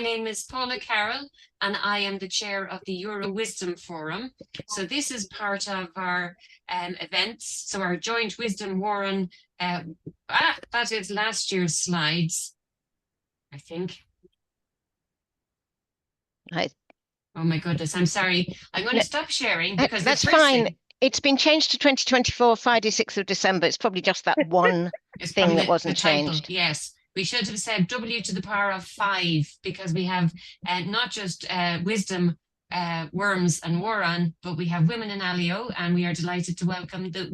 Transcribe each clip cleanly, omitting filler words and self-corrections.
My name is Paula Carroll, and I am the chair of the Euro Wisdom Forum. So this is part of our events. So our joint Wisdom WORAN, that is last year's slides, I think. Right. Oh my goodness, I'm sorry. I'm going to stop sharing because that's fine. It's been changed to 2024, Friday, 6th of December. It's probably just that one thing that wasn't changed. Yes. We should have said W to the power of 5 because we have not just wisdom, worms and WORAN, but we have women in Alio, and we are delighted to welcome the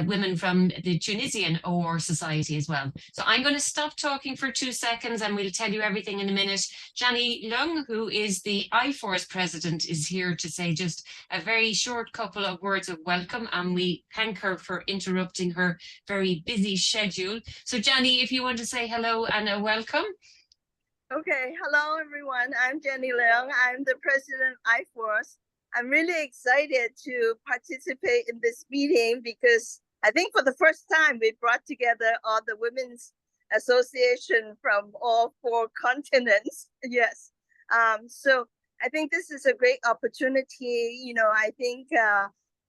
women from the Tunisian OR Society as well. So I'm going to stop talking for 2 seconds and we'll tell you everything in a minute. Janny Leung, who is the IFORS president, is here to say just a very short couple of words of welcome, and we thank her for interrupting her very busy schedule. So Janny, if you want to say hello and a welcome. Okay, hello everyone. I'm Janny Leung. I'm the president of IFORS. I'm really excited to participate in this meeting because I think for the first time we brought together all the women's association from all 4 continents. Yes. So I think this is a great opportunity. You know, I think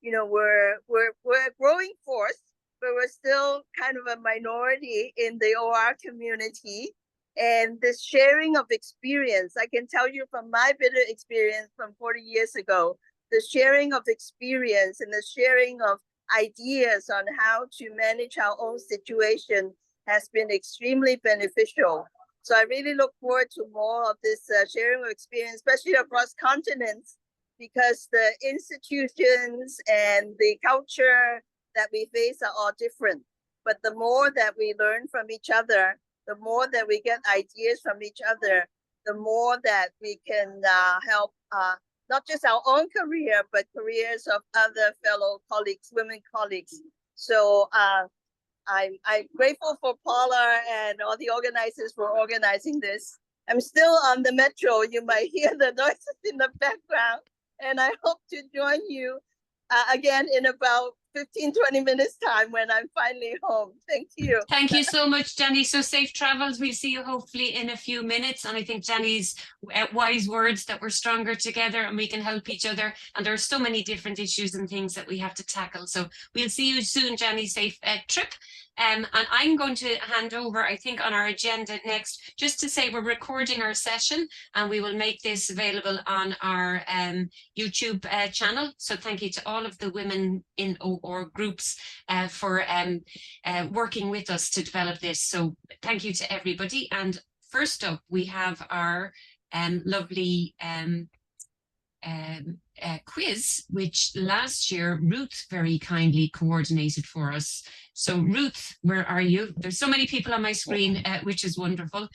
you know, we're a growing force, but we're still kind of a minority in the OR community. And this sharing of experience, I can tell you from my bitter experience from 40 years ago, the sharing of experience and the sharing of ideas on how to manage our own situation has been extremely beneficial. So I really look forward to more of this sharing of experience, especially across continents, because the institutions and the culture that we face are all different. But the more that we learn from each other, the more that we get ideas from each other, the more that we can help not just our own career, but careers of other fellow colleagues, women colleagues. So I'm grateful for Paula and all the organizers for organizing this. I'm still on the metro. You might hear the noises in the background, and I hope to join you again in about 15-20 minutes time when I'm finally home. Thank you. Thank you so much, Janny. So safe travels. We'll see you hopefully in a few minutes. And I think Janny's wise words that we're stronger together and we can help each other. And there are so many different issues and things that we have to tackle. So we'll see you soon, Janny. Safe trip. And I'm going to hand over, I think, on our agenda next, just to say we're recording our session and we will make this available on our YouTube channel. So thank you to all of the women in OR groups for working with us to develop this. So thank you to everybody. And first up, we have our lovely quiz, which last year Ruth very kindly coordinated for us. So Ruth, where are you? There's so many people on my screen, which is wonderful.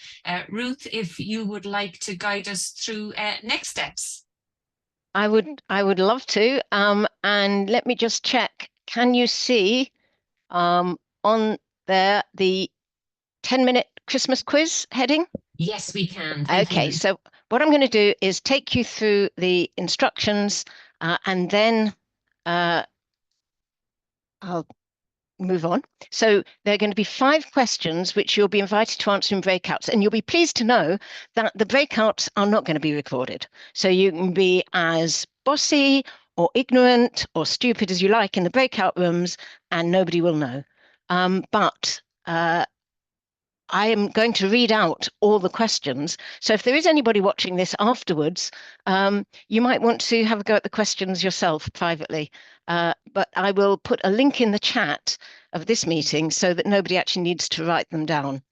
Ruth, if you would like to guide us through next steps. I would love to. And let me just check. Can you see on there the 10-minute Christmas quiz heading? Yes, we can. Okay, so what I'm going to do is take you through the instructions and then I'll move on. So there are going to be 5 questions which you'll be invited to answer in breakouts, and you'll be pleased to know that the breakouts are not going to be recorded. So you can be as bossy or ignorant or stupid as you like in the breakout rooms and nobody will know. But I am going to read out all the questions. So if there is anybody watching this afterwards, you might want to have a go at the questions yourself privately. But I will put a link in the chat of this meeting so that nobody actually needs to write them down.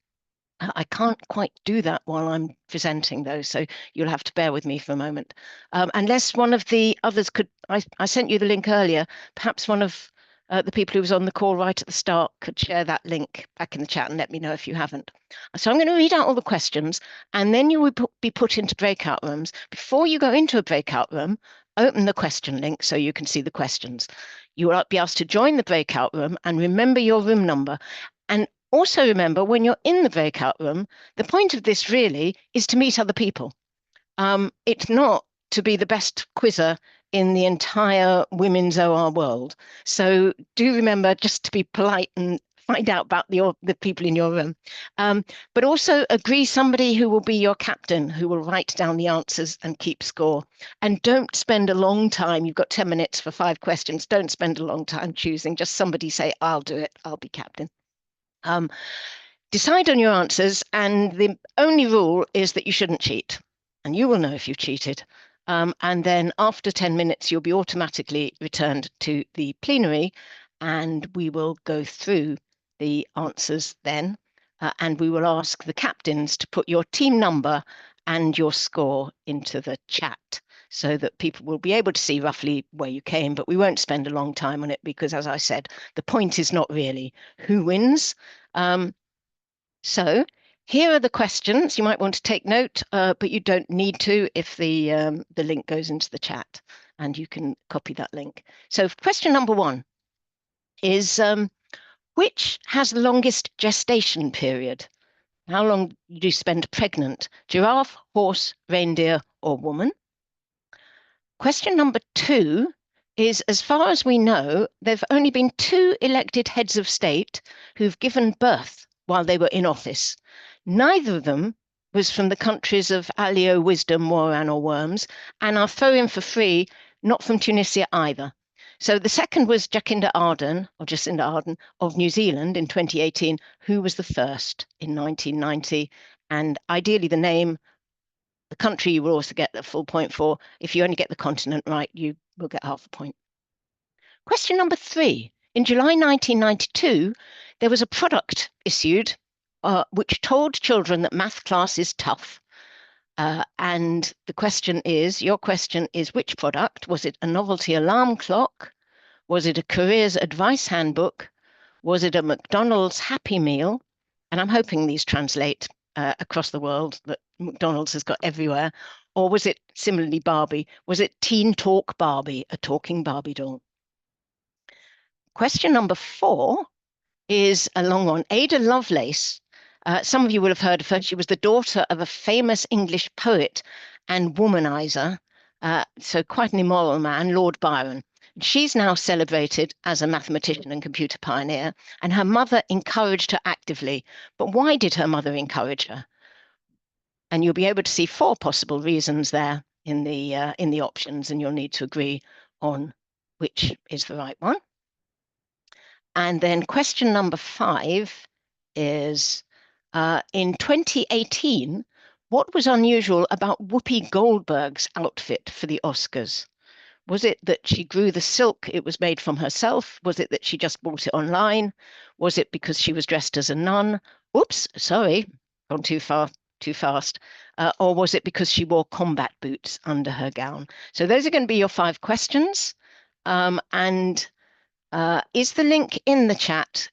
I can't quite do that while I'm presenting though, so you'll have to bear with me for a moment. Unless one of the others could, I sent you the link earlier, perhaps one of the people who was on the call right at the start could share that link back in the chat and let me know if you haven't. So I'm going to read out all the questions and then you will be put into breakout rooms. Before you go into a breakout room, open the question link so you can see the questions. You will be asked to join the breakout room and remember your room number. And also remember, when you're in the breakout room, the point of this really is to meet other people. It's not to be the best quizzer in the entire women's OR world. So do remember just to be polite and find out about the people in your room. But also agree somebody who will be your captain, who will write down the answers and keep score. And don't spend a long time. You've got 10 minutes for 5 questions. Don't spend a long time choosing. Just somebody say, I'll do it. I'll be captain. Decide on your answers. And the only rule is that you shouldn't cheat. And you will know if you've cheated. And then after 10 minutes, you'll be automatically returned to the plenary, and we will go through the answers then. And we will ask the captains to put your team number and your score into the chat so that people will be able to see roughly where you came, but we won't spend a long time on it because, as I said, the point is not really who wins. So here are the questions. You might want to take note, but you don't need to if the link goes into the chat, and you can copy that link. So question number 1 is, which has the longest gestation period? How long do you spend pregnant? Giraffe, horse, reindeer, or woman? Question number 2 is, as far as we know, there have only been 2 elected heads of state who've given birth while they were in office. Neither of them was from the countries of Alio, Wisdom, WORAN, or Worms, and I'll throw in for free, not from Tunisia either. So the second was Jacinda Ardern of New Zealand in 2018, who was the first in 1990. And ideally the name, the country you will also get the full point for. If you only get the continent right, you will get half a point. Question number 3. In July 1992, there was a product issued which told children that math class is tough. And the question is, your question is, which product? Was it a novelty alarm clock? Was it a careers advice handbook? Was it a McDonald's Happy Meal? And I'm hoping these translate across the world, that McDonald's has got everywhere. Or was it similarly Barbie? Was it Teen Talk Barbie, a talking Barbie doll? Question number 4 is a long one. Ada Lovelace, some of you will have heard of her. She was the daughter of a famous English poet and womanizer, so quite an immoral man, Lord Byron. She's now celebrated as a mathematician and computer pioneer, and her mother encouraged her actively. But why did her mother encourage her? And you'll be able to see 4 possible reasons there in the options, and you'll need to agree on which is the right one. And then question number 5 is, in 2018, what was unusual about Whoopi Goldberg's outfit for the Oscars? Was it that she grew the silk it was made from herself? Was it that she just bought it online? Was it because she was dressed as a nun? Oops, sorry, gone too far, too fast. Or was it because she wore combat boots under her gown? So those are going to be your 5 questions. Is the link in the chat,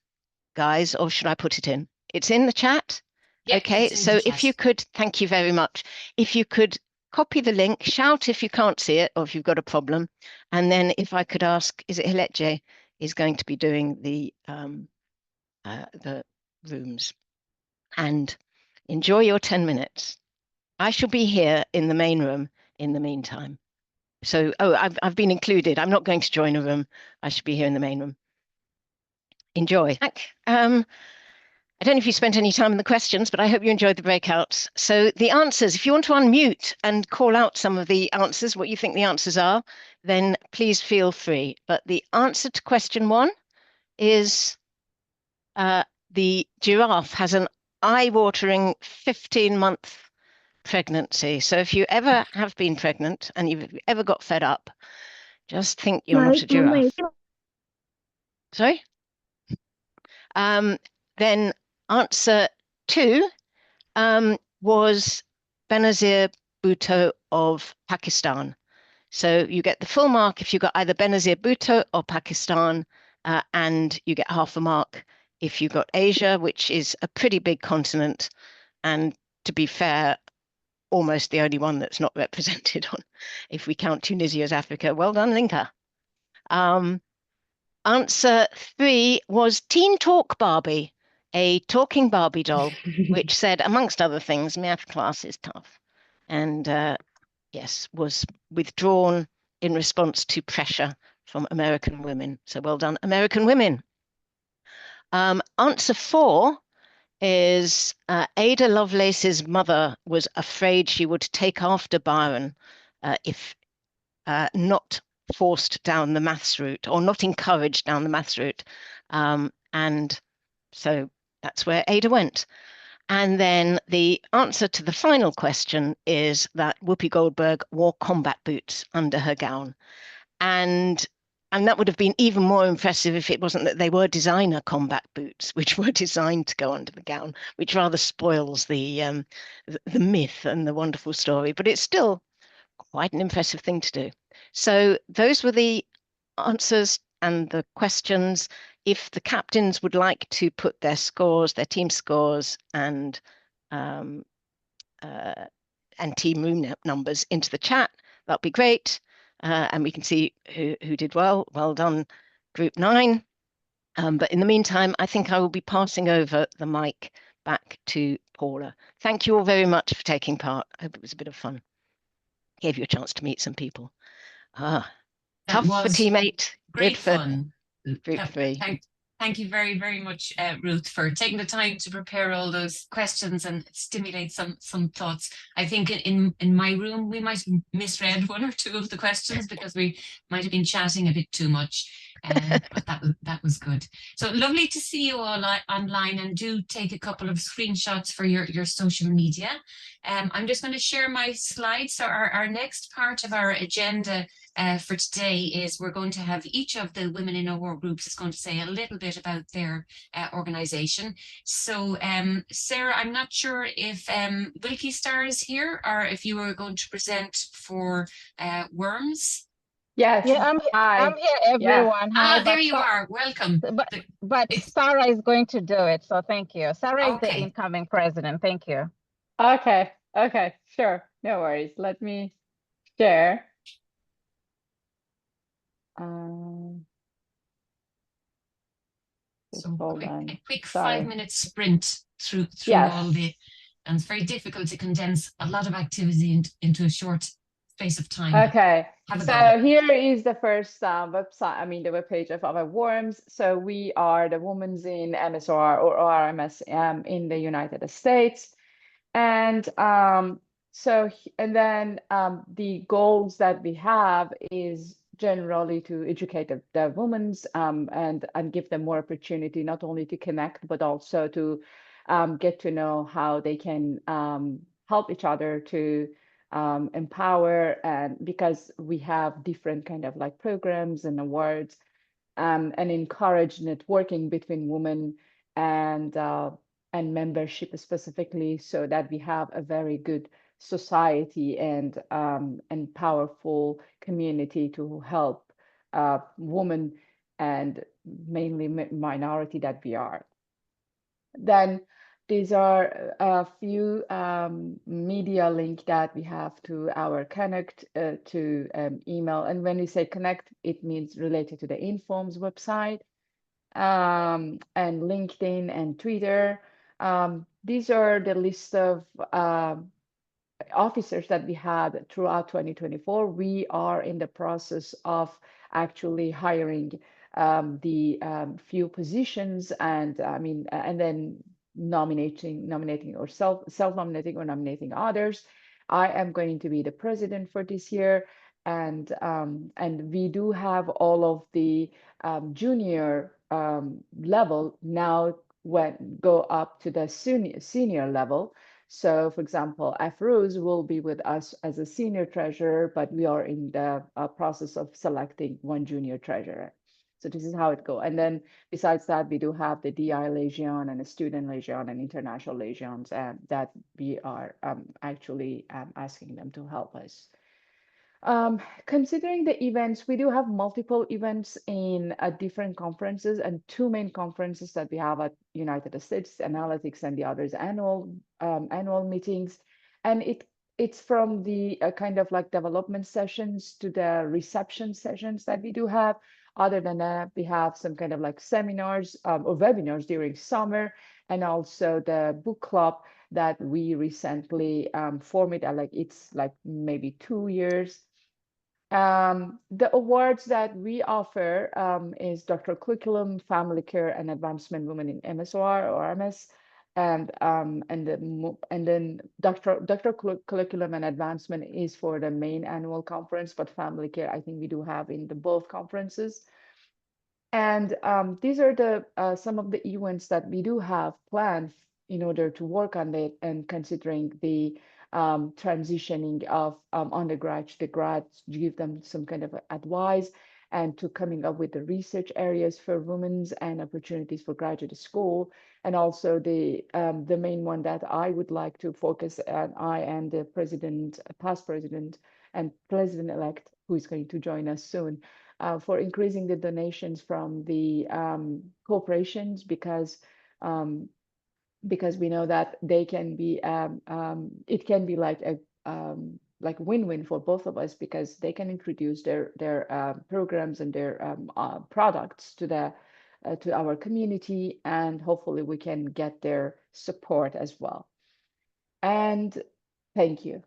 guys, or should I put it in? It's in the chat? Yeah, okay, so if you could, thank you very much. If you could copy the link, shout if you can't see it or if you've got a problem. And then if I could ask, is it Hiletje is going to be doing the rooms. And enjoy your 10 minutes. I shall be here in the main room in the meantime. So, I've been included. I'm not going to join a room. I should be here in the main room. Enjoy. I don't know if you spent any time in the questions, but I hope you enjoyed the breakouts. So the answers, if you want to unmute and call out some of the answers, what you think the answers are, then please feel free. But the answer to question 1 is the giraffe has an eye-watering 15-month pregnancy. So if you ever have been pregnant and you've ever got fed up, just think you're not a giraffe. Sorry? Then answer 2 was Benazir Bhutto of Pakistan. So you get the full mark if you got either Benazir Bhutto or Pakistan, and you get half a mark if you got Asia, which is a pretty big continent, and to be fair, almost the only one that's not represented on, if we count Tunisia as Africa. Well done, Linka. Answer 3 was Teen Talk Barbie, a talking Barbie doll, which said, amongst other things, math class is tough. And yes, was withdrawn in response to pressure from American women. So well done, American women. Answer 4 is Ada Lovelace's mother was afraid she would take after Byron if not forced down the maths route or not encouraged down the maths route. And so that's where Ada went. And then the answer to the final question is that Whoopi Goldberg wore combat boots under her gown. And that would have been even more impressive if it wasn't that they were designer combat boots, which were designed to go under the gown, which rather spoils the myth and the wonderful story. But it's still quite an impressive thing to do. So those were the answers and the questions. If the captains would like to put their scores, their team scores and team room numbers into the chat, that'd be great. And we can see who did well. Well done, Group 9. But in the meantime, I think I will be passing over the mic back to Paula. Thank you all very much for taking part. I hope it was a bit of fun. Gave you a chance to meet some people. Tough for team 8. Great Good for fun. Group 3. Thank you very, very much, Ruth, for taking the time to prepare all those questions and stimulate some thoughts. I think in my room, we might have misread 1 or 2 of the questions because we might have been chatting a bit too much, but that was good. So lovely to see you all online, and do take a couple of screenshots for your social media. I'm just going to share my slides. So our next part of our agenda for today is we're going to have each of the women in our groups is going to say a little bit about their organization. So Sarah, I'm not sure if Wilkie Star is here or if you were going to present for Worms. Yes. Yeah, I'm here, everyone. Yeah. Hi, there you are. Welcome. But Sara is going to do it, so thank you. Sara is the Okay. incoming president. Thank you. Okay. Sure. No worries. Let me share. So hold a on. quick Sorry. 5-minute sprint through Yes. all the, and it's very difficult to condense a lot of activity into a short space of time. Okay, Have a so go. here is the first website, the webpage of our WORMS. So we are the Women's in MSR or RMS in the United States. And the goals that we have is generally to educate the women and give them more opportunity, not only to connect, but also to get to know how they can help each other to empower, and because we have different kind of like programs and awards and encourage networking between women and membership specifically, so that we have a very good society and powerful community to help women and mainly minority that we are. Then these are a few media link that we have to our connect to email. And when we say connect, it means related to the IFORS website and LinkedIn and Twitter. These are the list of officers that we had throughout 2024. We are in the process of actually hiring the few positions, and and then nominating or self-nominating or nominating others. I am going to be the president for this year, and we do have all of the junior level now go up to the senior level. So, for example, Afroz will be with us as a senior treasurer, but we are in the process of selecting one junior treasurer. So this is how it goes. And then besides that, we do have the DI Legion and a student Legion and international Legions that we are actually asking them to help us. Considering the events, we do have multiple events in different conferences, and 2 main conferences that we have at United States, Analytics, and the others annual meetings. And it's from the kind of like development sessions to the reception sessions that we do have. Other than that, we have some kind of like seminars or webinars during summer, and also the book club that we recently formed. It's like maybe 2 years. The awards that we offer is Dr. Curriculum, Family Care and Advancement Women in MSOR or MS, and then Dr. Curriculum and Advancement is for the main annual conference, but Family Care I think we do have in the both conferences. And these are the some of the events that we do have planned in order to work on it and considering the transitioning of undergrads to grads, to give them some kind of advice and to coming up with the research areas for women's and opportunities for graduate school. And also the main one that I would like to focus on, I and the president, past president and president-elect, who is going to join us soon, for increasing the donations from the corporations because we know that they can be it can be like a win-win for both of us because they can introduce their programs and their products to the to our community, and hopefully we can get their support as well. And thank you.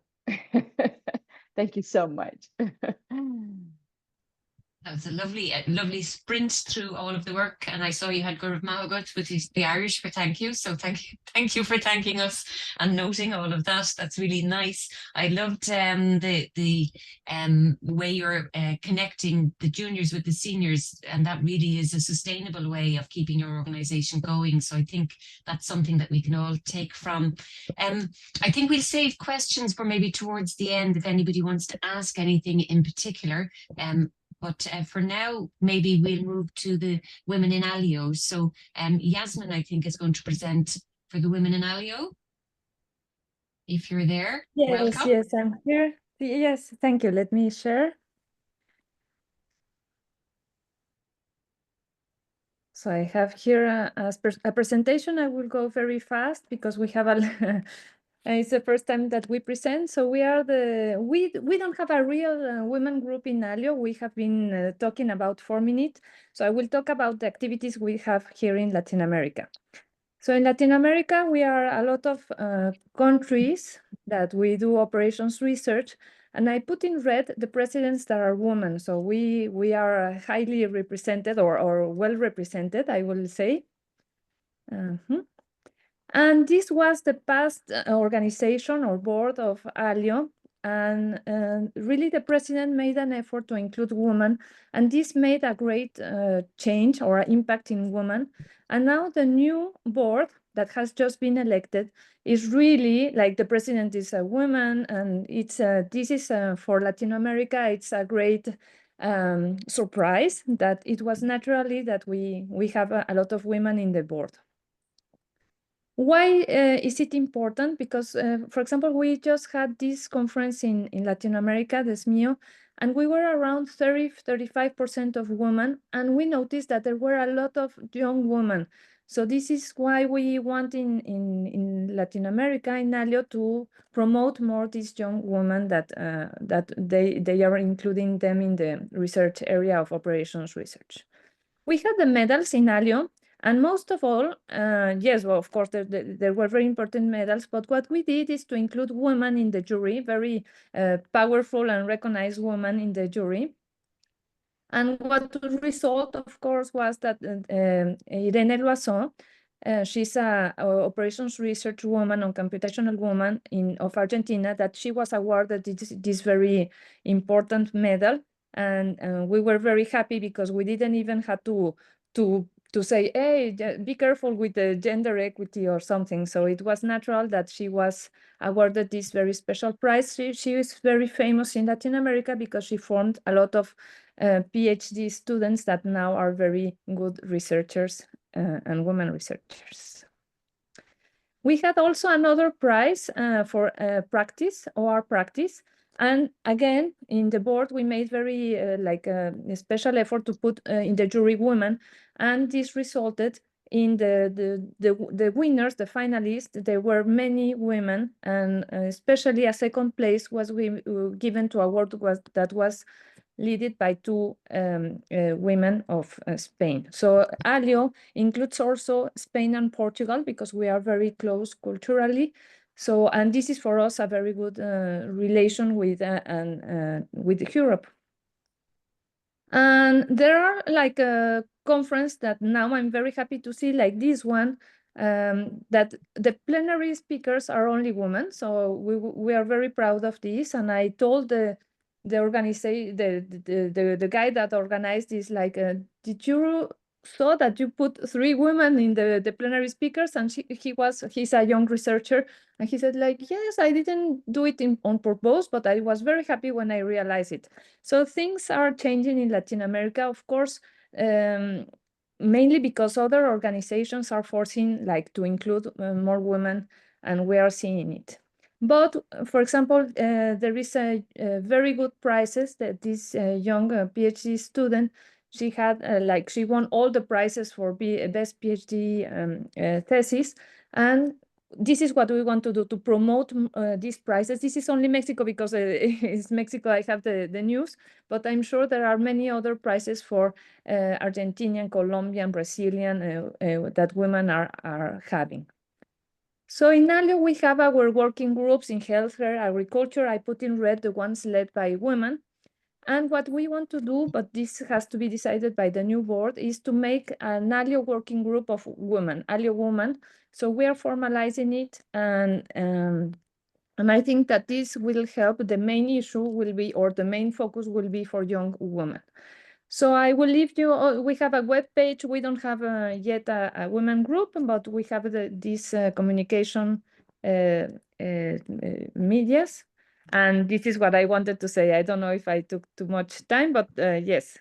Thank you so much. That was a lovely sprint through all of the work, and I saw you had Gurv Mahagut, which is the Irish for thank you. So thank you for thanking us and noting all of that. That's really nice. I loved the way you're connecting the juniors with the seniors, and that really is a sustainable way of keeping your organisation going. So I think that's something that we can all take from. I think we'll save questions for maybe towards the end if anybody wants to ask anything in particular. But for now, maybe we'll move to the women in Alio. So Yasmín, I think, is going to present for the women in Alio. If you're there, welcome. Yes, I'm here. Yes, thank you. Let me share. So I have here a presentation. I will go very fast because we have a it's the first time that we present. So we are we don't have a real women group in Alio. We have been talking about 4 minutes. So I will talk about the activities we have here in Latin America. So in Latin America, we are a lot of countries that we do operations research. And I put in red the presidents that are women. So we are highly represented or well represented, I will say. And this was the past organization or board of Alio. And really the president made an effort to include women. And this made a great change or impact in women. And now the new board that has just been elected is really like the president is a woman. And it's this is for Latin America, it's a great surprise that it was naturally that we have a lot of women in the board. Why is it important? Because, for example, we just had this conference in Latin America, the SMIO, and we were around 35% of women, and we noticed that there were a lot of young women. So this is why we want in Latin America, in Alio, to promote more these young women that they are including them in the research area of operations research. We had the medals in Alio. And most of all, yes, well, of course, there were very important medals, but what we did is to include women in the jury, very powerful and recognized women in the jury. And what the result, of course, was that Irene Loison, she's a operations research woman on computational woman of Argentina, that she was awarded this very important medal. And we were very happy because we didn't even have to say, hey, be careful with the gender equity or something. So it was natural that she was awarded this very special prize. She is very famous in Latin America because she formed a lot of PhD students that now are very good researchers and women researchers. We had also another prize for practice, OR practice. And again, in the board, we made very a special effort to put in the jury women, and this resulted in the winners, the finalists. There were many women, and especially a second place was given to award that was led by 2 women of Spain. So Alio includes also Spain and Portugal because we are very close culturally. So, and this is for us a very good relation with Europe. And there are like a conference that now I'm very happy to see, like this one, that the plenary speakers are only women. So we are very proud of this. And I told the organization, the guy that organized this, like, did you saw that you put 3 women in the plenary speakers? And he's a young researcher, and he said, like, yes, I didn't do it on purpose, but I was very happy when I realized it. So things are changing in Latin America, of course, mainly because other organizations are forcing like to include more women, and we are seeing it. But for example, there is a very good prizes that this young PhD student, she had like she won all the prizes for best PhD thesis, and this is what we want to do to promote these prizes. This is only Mexico because it's Mexico. I have the news, but I'm sure there are many other prizes for Argentinian, Colombian, Brazilian that women are having. So in ALIO, we have our working groups in healthcare, agriculture. I put in red the ones led by women. And what we want to do, but this has to be decided by the new board, is to make an ALIO working group of women, ALIO women. So we are formalizing it, and I think that this will help. The main issue will be, or the main focus will be for young women. So I will leave you, we have a web page. We don't have yet a women group, but we have this communication medias. And this is what I wanted to say. I don't know if I took too much time, but yes,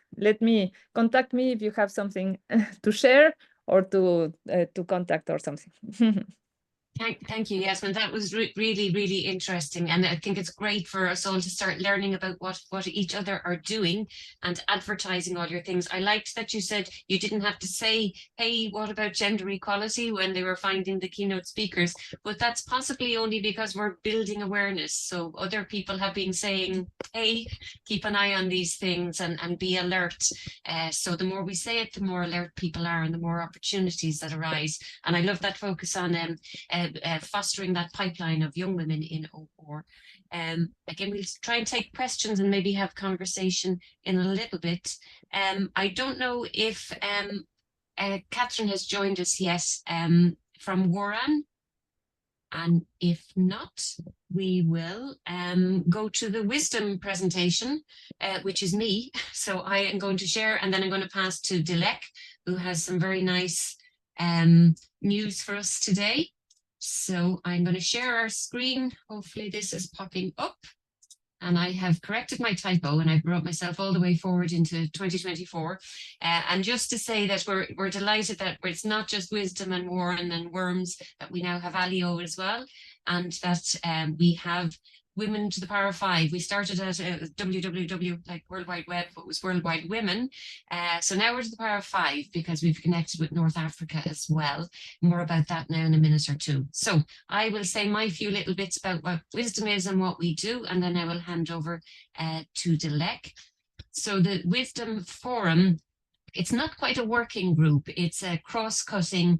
contact me if you have something to share or to contact or something. Thank you, Yasmín. That was really, really interesting. And I think it's great for us all to start learning about what each other are doing and advertising all your things. I liked that you said you didn't have to say, hey, what about gender equality when they were finding the keynote speakers? But that's possibly only because we're building awareness. So other people have been saying, hey, keep an eye on these things and be alert. So the more we say it, the more alert people are and the more opportunities that arise. And I love that focus on fostering that pipeline of young women in OR. Again, we'll try and take questions and maybe have conversation in a little bit. I don't know if Katherine has joined us, yes, from WORAN. And if not, we will go to the wisdom presentation, which is me. So I am going to share, and then I'm going to pass to Dilek, who has some very nice news for us today. So I'm going to share our screen. Hopefully this is popping up. And I have corrected my typo and I brought myself all the way forward into 2024. And just to say that we're delighted that it's not just wisdom and WORAN and worms, that we now have ALIO as well. And that we have Women to the Power of 5. We started at www, like World Wide Web, but it was Worldwide Women. So now we're to the Power of 5 because we've connected with North Africa as well. More about that now in a minute or two. So I will say my few little bits about what wisdom is and what we do, and then I will hand over to Dilek. So the Wisdom Forum, it's not quite a working group. It's a cross-cutting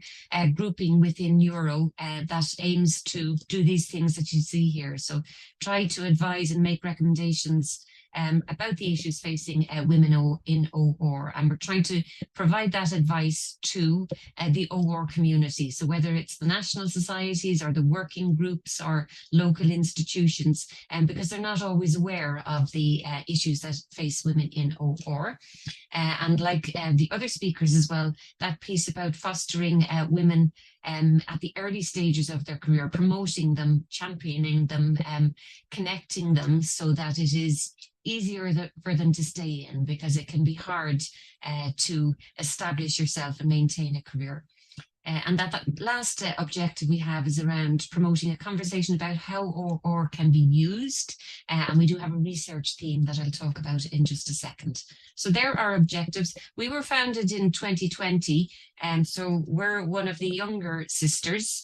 grouping within Euro that aims to do these things that you see here. So try to advise and make recommendations about the issues facing women in OR. And we're trying to provide that advice to the OR community. So whether it's the national societies or the working groups or local institutions, because they're not always aware of the issues that face women in OR. And like the other speakers as well, that piece about fostering women at the early stages of their career, promoting them, championing them, connecting them so that it is easier for them to stay in, because it can be hard to establish yourself and maintain a career. And that last objective we have is around promoting a conversation about how OR can be used. And we do have a research theme that I'll talk about in just a second. So there are objectives. We were founded in 2020, and so we're one of the younger sisters.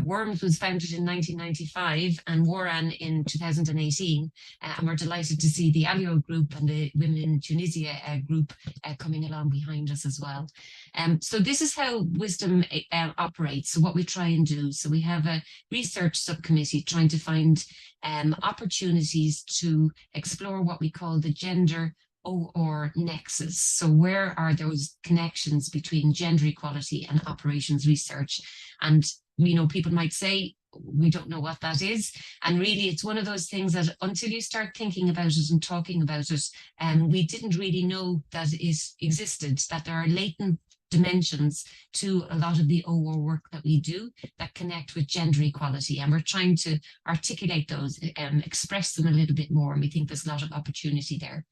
WORAN was founded in 1995 and WORAN in 2018. And we're delighted to see the Alio group and the Women in Tunisia group coming along behind us as well. So this is how Wisdom operates. So what we try and do. So we have a research subcommittee trying to find opportunities to explore what we call the gender or nexus. So where are those connections between gender equality and operations research? And, you know, people might say, we don't know what that is. And really, it's one of those things that until you start thinking about it and talking about it, we didn't really know that it existed, that there are latent dimensions to a lot of the OR work that we do that connect with gender equality. And we're trying to articulate those, express them a little bit more. And we think there's a lot of opportunity there.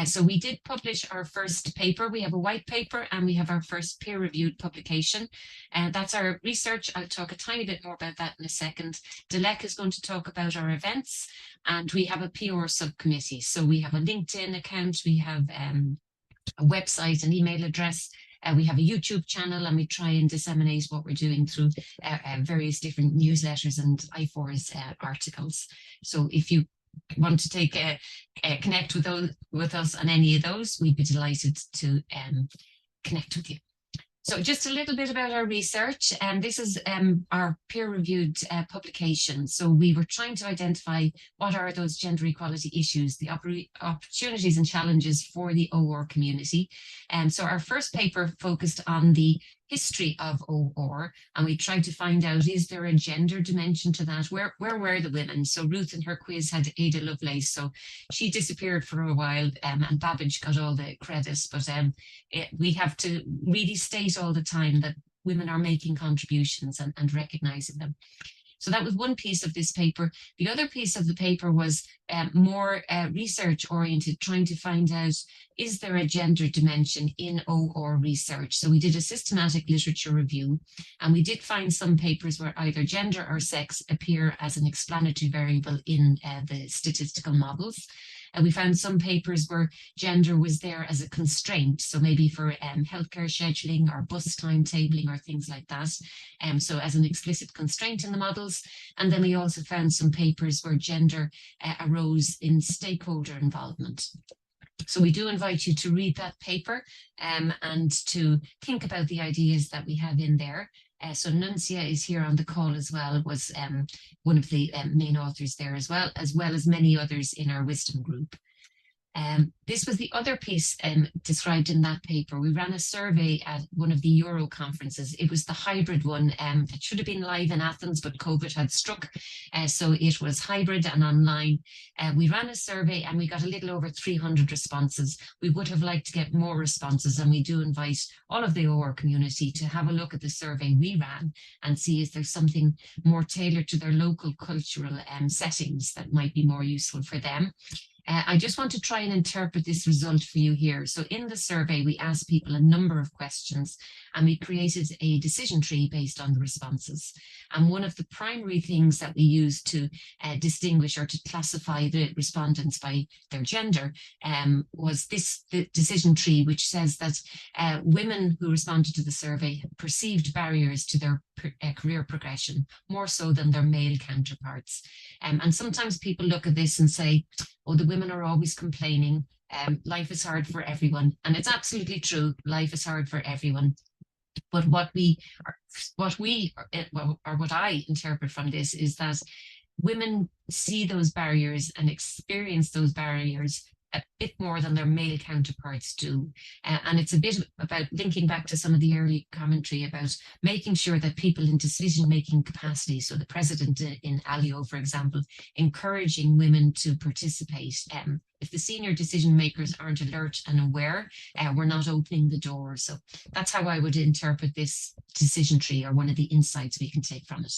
So we did publish our first paper. We have a white paper and we have our first peer-reviewed publication. And that's our research. I'll talk a tiny bit more about that in a second. Dilek is going to talk about our events, and we have a PR subcommittee. So we have a LinkedIn account, we have a website, an email address, we have a YouTube channel, and we try and disseminate what we're doing through various different newsletters and IFORS articles. So if you want to take connect with us on any of those, we'd be delighted to connect with you. So just a little bit about our research, and this is our peer-reviewed publication. So we were trying to identify what are those gender equality issues, the opportunities and challenges for the OR community. And so our first paper focused on the history of OR, and we tried to find out, is there a gender dimension to that? Where were the women? So Ruth in her quiz had Ada Lovelace, so she disappeared for a while, and Babbage got all the credits, but we have to really state all the time that women are making contributions and recognizing them. So that was one piece of this paper. The other piece of the paper was more research oriented, trying to find out, is there a gender dimension in OR research? So we did a systematic literature review, and we did find some papers where either gender or sex appear as an explanatory variable in the statistical models. And we found some papers where gender was there as a constraint, so maybe for healthcare scheduling or bus timetabling or things like that, so as an explicit constraint in the models. And then we also found some papers where gender arose in stakeholder involvement. So we do invite you to read that paper and to think about the ideas that we have in there. So Nuncia is here on the call as well, was one of the main authors there as well as many others in our Wisdom group. This was the other piece described in that paper. We ran a survey at one of the Euro conferences. It was the hybrid one. It should have been live in Athens, but COVID had struck. So it was hybrid and online. We ran a survey and we got a little over 300 responses. We would have liked to get more responses, and we do invite all of the OR community to have a look at the survey we ran and see if there's something more tailored to their local cultural settings that might be more useful for them. I just want to try and interpret this result for you here. So in the survey, we asked people a number of questions, and we created a decision tree based on the responses. And one of the primary things that we used to distinguish or to classify the respondents by their gender was the decision tree, which says that women who responded to the survey perceived barriers to their career progression more so than their male counterparts. And sometimes people look at this and say, oh, the women are always complaining. Life is hard for everyone. And it's absolutely true. Life is hard for everyone. But what I interpret from this is that women see those barriers and experience those barriers a bit more than their male counterparts do. And it's a bit about linking back to some of the early commentary about making sure that people in decision-making capacity, so the president in Alio, for example, encouraging women to participate. If the senior decision makers aren't alert and aware, we're not opening the door. So that's how I would interpret this decision tree, or one of the insights we can take from it.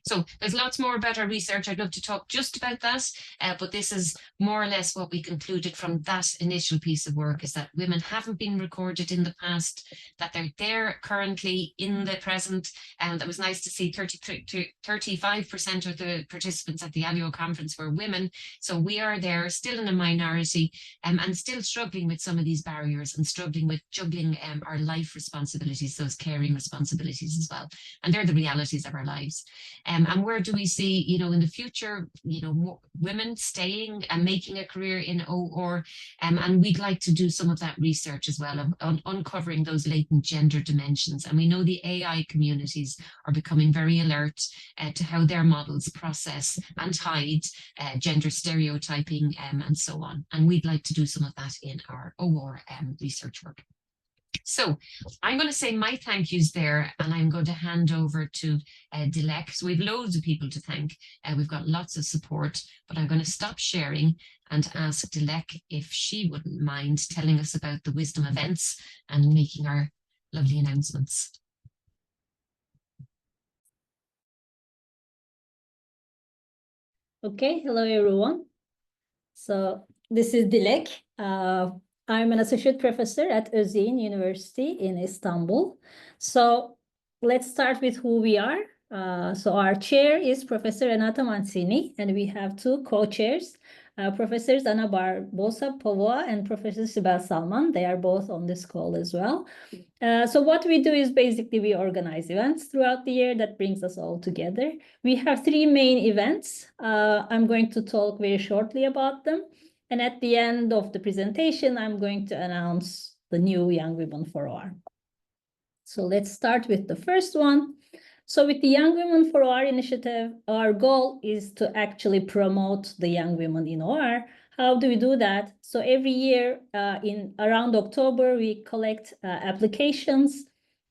So there's lots more about our research. I'd love to talk just about that, but this is more or less what we concluded from that initial piece of work, is that women haven't been recorded in the past, that they're there currently in the present. And that was nice to see 35% of the participants at the Alio conference were women. So we are there still in a minority minority, and still struggling with some of these barriers and struggling with juggling our life responsibilities, those caring responsibilities as well. And they're the realities of our lives. And where do we see, you know, in the future, you know, more women staying and making a career in OR? And we'd like to do some of that research as well, on uncovering those latent gender dimensions. And we know the AI communities are becoming very alert to how their models process and hide gender stereotyping and so on. And we'd like to do some of that in our OR research work. So I'm going to say my thank yous there, and I'm going to hand over to Dilek. So we've loads of people to thank. We've got lots of support, but I'm going to stop sharing and ask Dilek if she wouldn't mind telling us about the Wisdom events and making our lovely announcements. Okay, hello everyone. So this is Dilek. I'm an associate professor at Özyeğin University in Istanbul. So let's start with who we are. So our chair is Professor Renata Mancini, and we have two co-chairs, Professors Ana Barbosa Povoa and Professor Sibel Salman. They are both on this call as well. So what we do is basically we organize events throughout the year that brings us all together. We have three main events. I'm going to talk very shortly about them. And at the end of the presentation, I'm going to announce the new Young Women for OR. So let's start with the first one. So with the Young Women for OR initiative, our goal is to actually promote the young women in OR. How do we do that? So every year in around October, we collect applications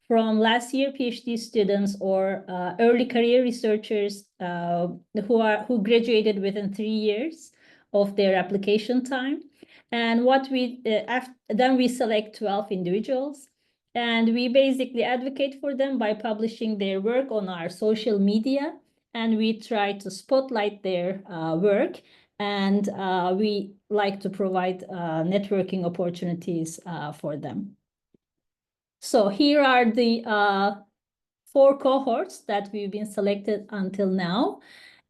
from last year PhD students or early career researchers who graduated within 3 years of their application time. And what we then we select 12 individuals, and we basically advocate for them by publishing their work on our social media, and we try to spotlight their work, and we like to provide networking opportunities for them. So here are the 4 cohorts that we've been selected until now.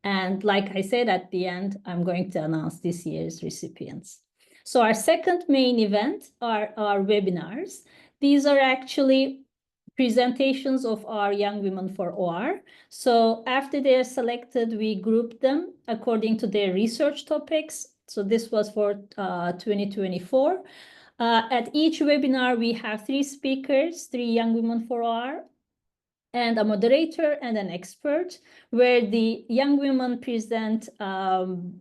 And like I said, at the end, I'm going to announce this year's recipients. So our second main event are our webinars. These are actually presentations of our Young Women for OR. So after they are selected, we group them according to their research topics. So this was for 2024. At each webinar, we have 3 speakers, 3 Young Women for OR, and a moderator and an expert, where the young women present an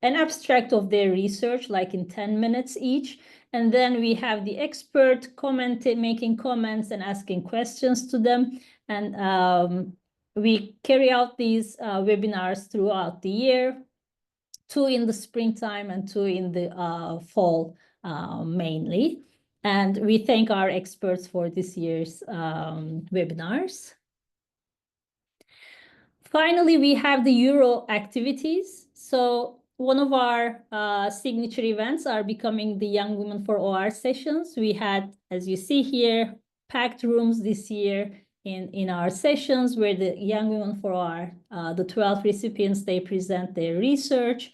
abstract of their research, like in 10 minutes each. And then we have the expert making comments and asking questions to them. And we carry out these webinars throughout the year, 2 in the springtime and 2 in the fall mainly. And we thank our experts for this year's webinars. Finally, we have the Euro activities. So one of our signature events are becoming the Young Women for OR sessions. We had, as you see here, packed rooms this year in our sessions where the Young Women for OR, the 12 recipients, they present their research.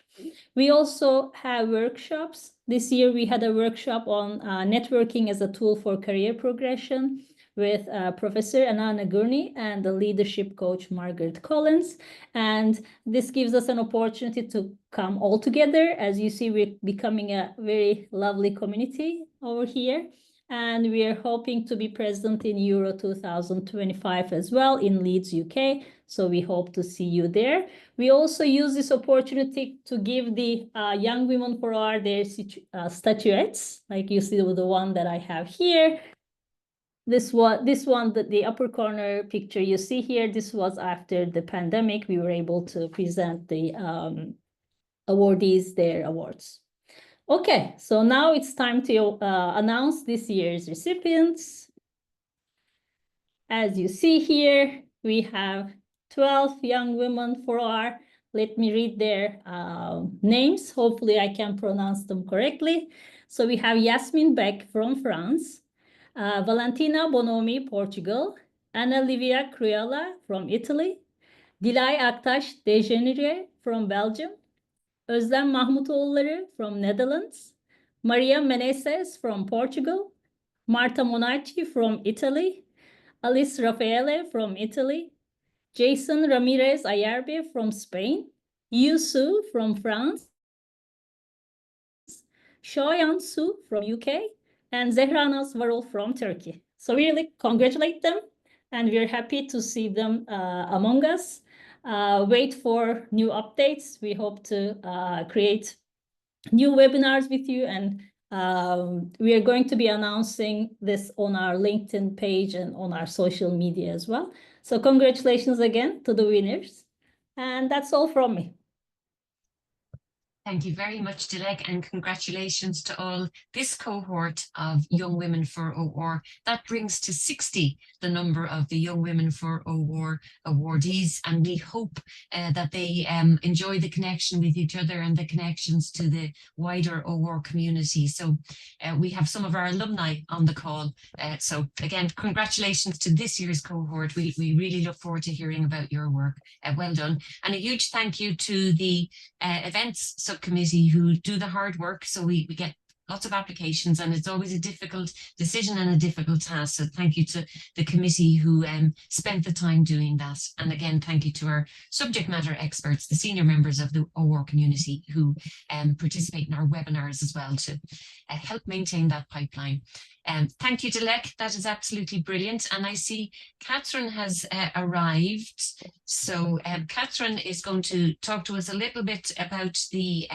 We also have workshops. This year we had a workshop on networking as a tool for career progression with Professor Anna Gurney and the leadership coach Margaret Collins. And this gives us an opportunity to come all together. As you see, we're becoming a very lovely community over here. And we are hoping to be present in Euro 2025 as well in Leeds, UK. So we hope to see you there. We also use this opportunity to give the Young Women for OR their statuettes, like you see with the one that I have here. This one, the upper corner picture you see here, this was after the pandemic. We were able to present the awardees their awards. Okay, so now it's time to announce this year's recipients. As you see here, we have 12 young women for OR. Let me read their names. Hopefully I can pronounce them correctly. So we have Yasmín Beck from France, Valentina Bonomi, Portugal, Ana Livia Cruella from Italy, Dilek Aktaş Dejenire from Belgium, Özlem Mahmutoğulları from Netherlands, Maria Meneses from Portugal, Marta Monarchi from Italy, Alice Raffaele from Italy, Jason Ramirez Ayarbe from Spain, Yu Su from France, Shoyan Su from UK, and Zehrana Varol from Turkey. So we really congratulate them, and we're happy to see them among us. Wait for new updates. We hope to create new webinars with you, and we are going to be announcing this on our LinkedIn page and on our social media as well. So congratulations again to the winners. And that's all from me. Thank you very much, Dilek, and congratulations to all this cohort of Young Women for OWAR. That brings to 60 the number of the Young Women for OWAR awardees, and we hope that they enjoy the connection with each other and the connections to the wider OWAR community. So we have some of our alumni on the call. So again, congratulations to this year's cohort. We really look forward to hearing about your work. Well done. And a huge thank you to the events subcommittee who do the hard work. So we get lots of applications, and it's always a difficult decision and a difficult task. So thank you to the committee who spent the time doing that. And again, thank you to our subject matter experts, the senior members of the OWAR community who participate in our webinars as well to help maintain that pipeline. Thank you, Dilek. That is absolutely brilliant. And I see Katherine has arrived. So Katherine is going to talk to us a little bit about the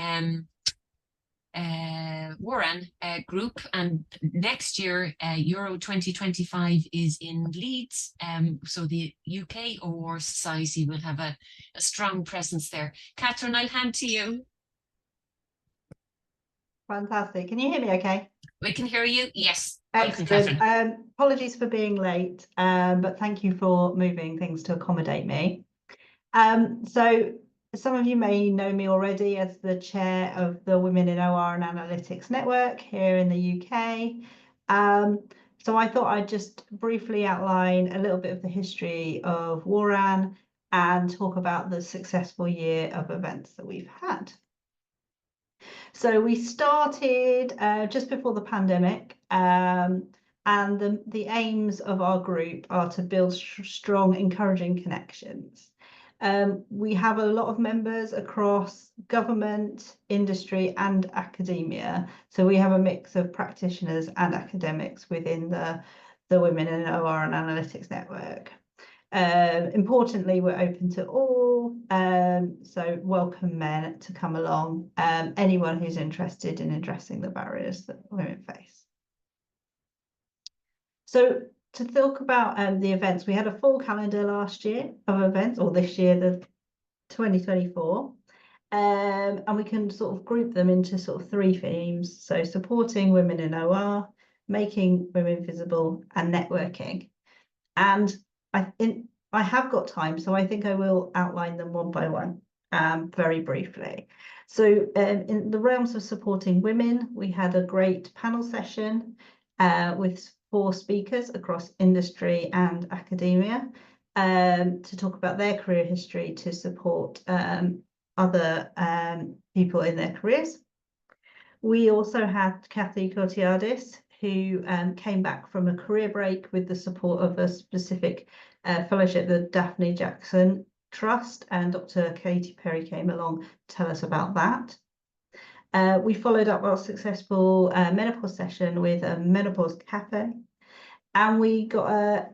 WORAN group, and next year Euro 2025 is in Leeds, so the UK OWAR Society will have a strong presence there. Katherine, I'll hand to you. Fantastic. Can you hear me okay? We can hear you, yes. Excellent. Apologies for being late, but thank you for moving things to accommodate me. So some of you may know me already as the chair of the Women in OR and Analytics Network here in the UK. So I thought I'd just briefly outline a little bit of the history of WORAN and talk about the successful year of events that we've had. So we started just before the pandemic, and the aims of our group are to build strong, encouraging connections. We have a lot of members across government, industry and academia. So we have a mix of practitioners and academics within the Women in OR and Analytics Network. Importantly, we're open to all, so welcome men to come along, anyone who's interested in addressing the barriers that women face. So to talk about the events, we had a full calendar last year of events, or this year, the 2024, and we can sort of group them into sort of three themes. So supporting women in OR, making women visible, and networking. And I have got time, so I think I will outline them one by one very briefly. So in the realms of supporting women, we had a great panel session with 4 speakers across industry and academia to talk about their career history to support other people in their careers. We also had Kathy Kotiadis, who came back from a career break with the support of a specific fellowship, the Daphne Jackson Trust, and Dr. Katie Perry came along to tell us about that. We followed up our successful menopause session with a menopause cafe, and we got a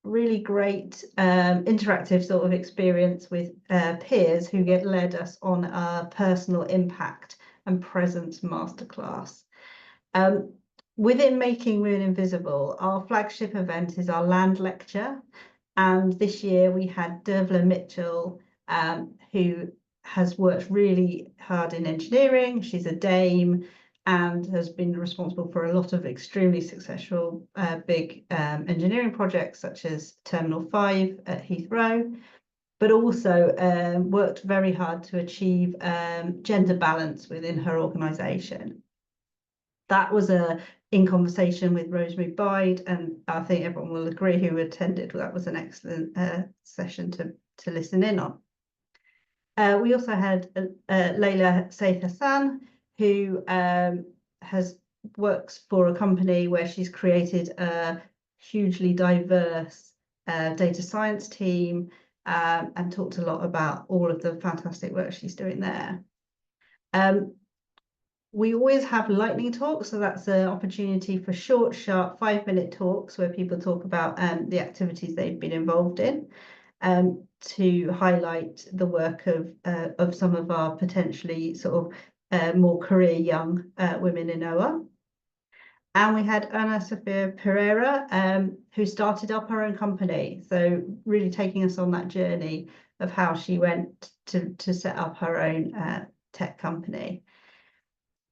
really great interactive sort of experience with peers who led us on a personal impact and presence masterclass. Within Making Women Invisible, our flagship event is our land lecture, and this year we had Dervla Mitchell, who has worked really hard in engineering. She's a dame and has been responsible for a lot of extremely successful big engineering projects such as Terminal 5 at Heathrow, but also worked very hard to achieve gender balance within her organisation. That was in conversation with Rosemary Bide, and I think everyone will agree who attended, that was an excellent session to listen in on. We also had Layla Saif Hassan, who works for a company where she's created a hugely diverse data science team, and talked a lot about all of the fantastic work she's doing there. We always have lightning talks, so that's an opportunity for short, sharp 5-minute talks where people talk about the activities they've been involved in, to highlight the work of some of our potentially sort of more career young women in OA. And we had Ana Sofia Pereira, who started up her own company, so really taking us on that journey of how she went to set up her own tech company.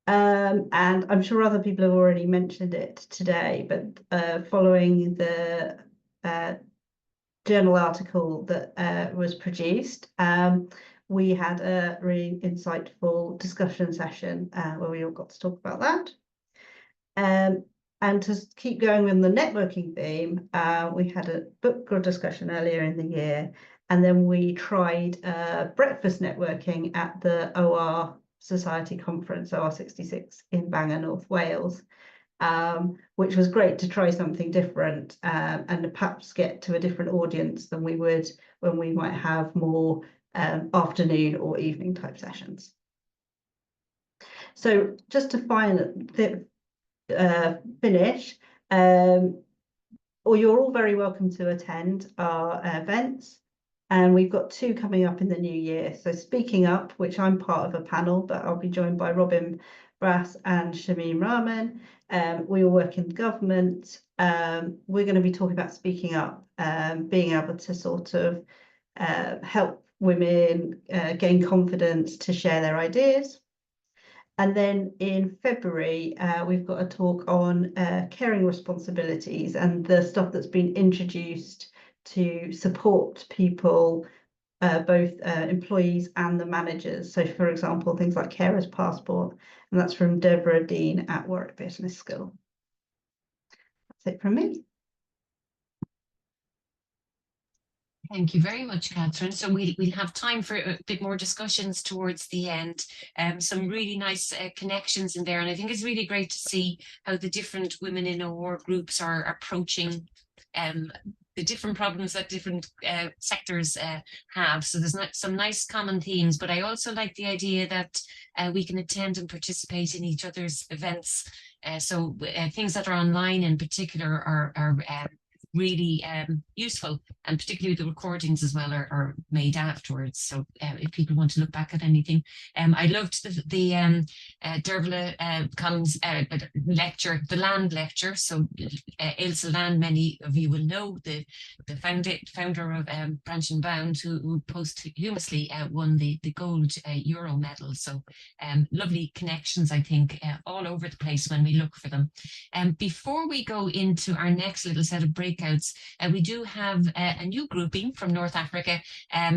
And I'm sure other people have already mentioned it today, but following the journal article that was produced, we had a really insightful discussion session where we all got to talk about that. And to keep going with the networking theme, we had a book club discussion earlier in the year, and then we tried breakfast networking at the OR Society Conference, OR 66 in Bangor, North Wales, which was great to try something different, and perhaps get to a different audience than we would when we might have more afternoon or evening type sessions. So just to finish, or you're all very welcome to attend our events. And we've got 2 coming up in the new year. So Speaking Up, which I'm part of a panel, but I'll be joined by Robin Brass and Shameen Rahman. We all work in government. We're going to be talking about speaking up, being able to sort of help women gain confidence to share their ideas. And then in February, we've got a talk on caring responsibilities and the stuff that's been introduced to support people, both employees and the managers. So, for example, things like Carer's Passport, and that's from Deborah Dean at Warwick Business School. That's it from me. Thank you very much, Katherine. So we'll have time for a bit more discussions towards the end. Some really nice connections in there. And I think it's really great to see how the different women in OR groups are approaching the different problems that different sectors have. So there's some nice common themes, but I also like the idea that we can attend and participate in each other's events. So things that are online in particular are really useful, and particularly the recordings as well are made afterwards. So if people want to look back at anything, I loved the Dervla Collins lecture, the land lecture. So Ailsa Land, many of you will know, the founder of Branch and Bound, who posthumously won the gold Euro medal. So lovely connections, I think, all over the place when we look for them. Before we go into our next little set of breakouts, we do have a new grouping from North Africa.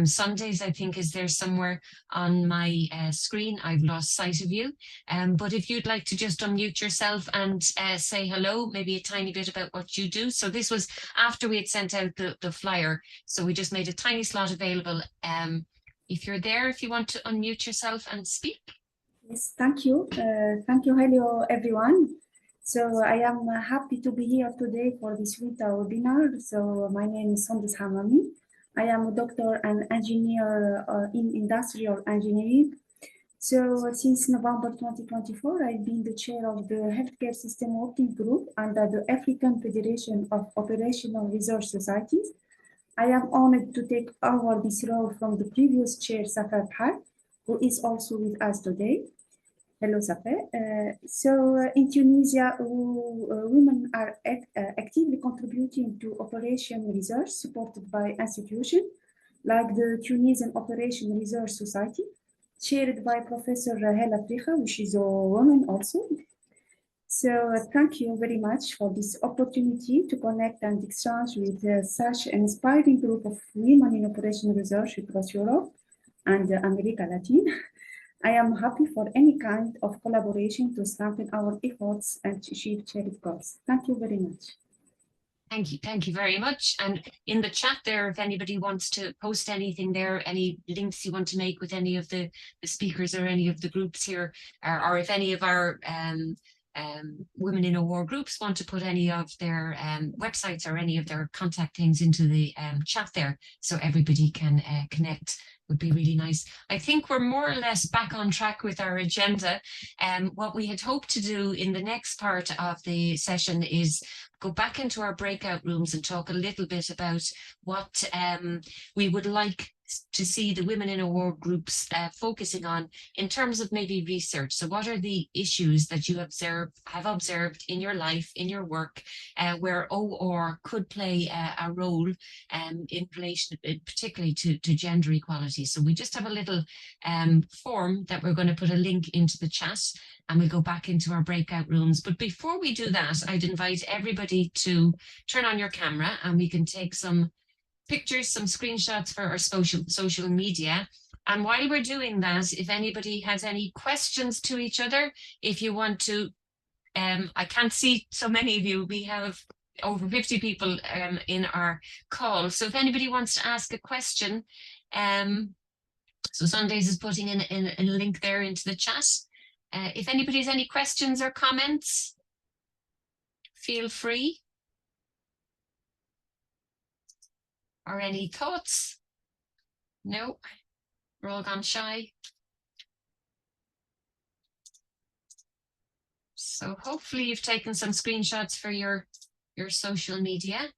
Sundays, I think, is there somewhere on my screen. I've lost sight of you. But if you'd like to just unmute yourself and say hello, maybe a tiny bit about what you do. So this was after we had sent out the flyer. So we just made a tiny slot available. If you're there, if you want to unmute yourself and speak. Yes, thank you. Thank you. Hello, everyone. So I am happy to be here today for this winter webinar. So my name is Sondis Hamami. I am a doctor and engineer in industrial engineering. So since November 2024, I've been the chair of the Healthcare System Working Group under the African Federation of Operational Resource Societies. I am honored to take over this role from the previous chair, Safar Bhar, who is also with us today. Hello, Safar. In Tunisia, women are actively contributing to operation research supported by institutions like the Tunisian Operation Research Society, chaired by Professor Rahel Afrika, which is a woman also. So thank you very much for this opportunity to connect and exchange with such an inspiring group of women in operation research across Europe and America Latin. I am happy for any kind of collaboration to strengthen our efforts and to achieve shared goals. Thank you very much. Thank you very much. And in the chat there, if anybody wants to post anything there, any links you want to make with any of the speakers or any of the groups here, or if any of our women in a war groups want to put any of their websites or any of their contact things into the chat there, so everybody can connect, would be really nice. I think we're more or less back on track with our agenda. What we had hoped to do in the next part of the session is go back into our breakout rooms and talk a little bit about what we would like to see the women in a war groups focusing on in terms of maybe research. So what are the issues that you have observed in your life, in your work, where OR could play a role in relation particularly to gender equality. So we just have a little form that we're going to put a link into the chat, and we'll go back into our breakout rooms. But before we do that, I'd invite everybody to turn on your camera and we can take some pictures, some screenshots for our social media. And while we're doing that, if anybody has any questions to each other, if you want to, I can't see so many of you, we have over 50 people in our call. So if anybody wants to ask a question, so Sundays is putting in a link there into the chat. If anybody has any questions or comments, feel free. Or any thoughts? No, we're all gone shy. So hopefully you've taken some screenshots for your social media.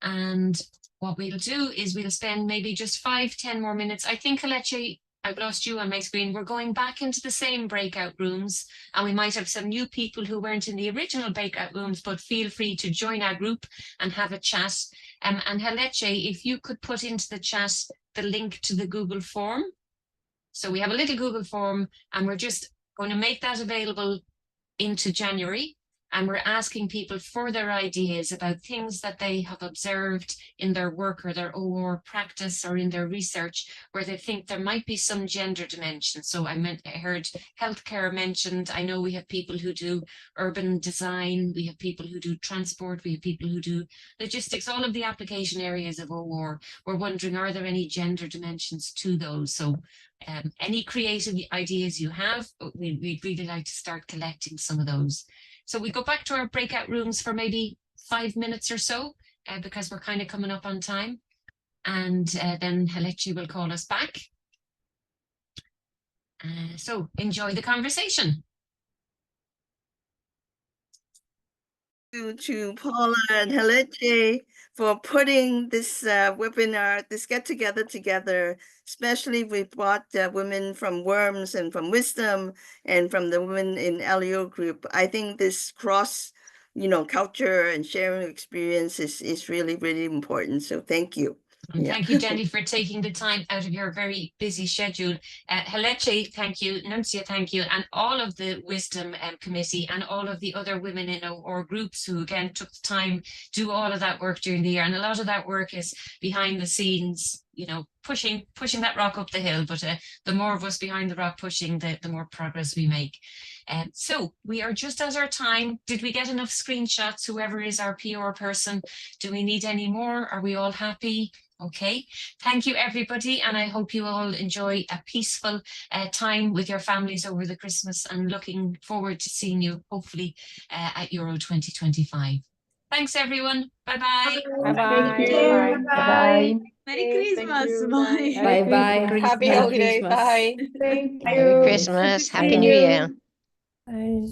And what we'll do is we'll spend maybe just 5-10 more minutes. I think, Kelechi, I've lost you on my screen. We're going back into the same breakout rooms, and we might have some new people who weren't in the original breakout rooms, but feel free to join our group and have a chat. And Kelechi, if you could put into the chat the link to the Google form. So we have a little Google form, and we're just going to make that available into January. And we're asking people for their ideas about things that they have observed in their work or their OR practice or in their research where they think there might be some gender dimension. So I heard healthcare mentioned. I know we have people who do urban design, we have people who do transport, we have people who do logistics, all of the application areas of OR. We're wondering, are there any gender dimensions to those? So any creative ideas you have, we'd really like to start collecting some of those. So we go back to our breakout rooms for maybe 5 minutes or so, because we're kind of coming up on time. And then Kelechi will call us back. So enjoy the conversation. To Paula and Kelechi for putting this webinar, this get-together together, especially we brought women from WORMS and from Wisdom and from the women in LEO group. I think this cross, culture and sharing experience is really, really important. So thank you. And thank you, Jenny, for taking the time out of your very busy schedule. Kelechi, thank you. Nuncia, thank you. And all of the Wisdom Committee and all of the other women in our groups who, again, took the time to do all of that work during the year. And a lot of that work is behind the scenes, pushing that rock up the hill. But the more of us behind the rock pushing, the more progress we make. So we are just at our time. Did we get enough screenshots? Whoever is our PR person, do we need any more? Are we all happy? Okay, thank you everybody, and I hope you all enjoy a peaceful time with your families over the Christmas, and looking forward to seeing you hopefully at Euro 2025. Thanks everyone. Bye-bye. Bye-bye. Bye. Merry Christmas. Bye. Bye. Bye-bye. Happy holidays. Bye. Thank you. Merry Christmas. Happy New Year. Bye.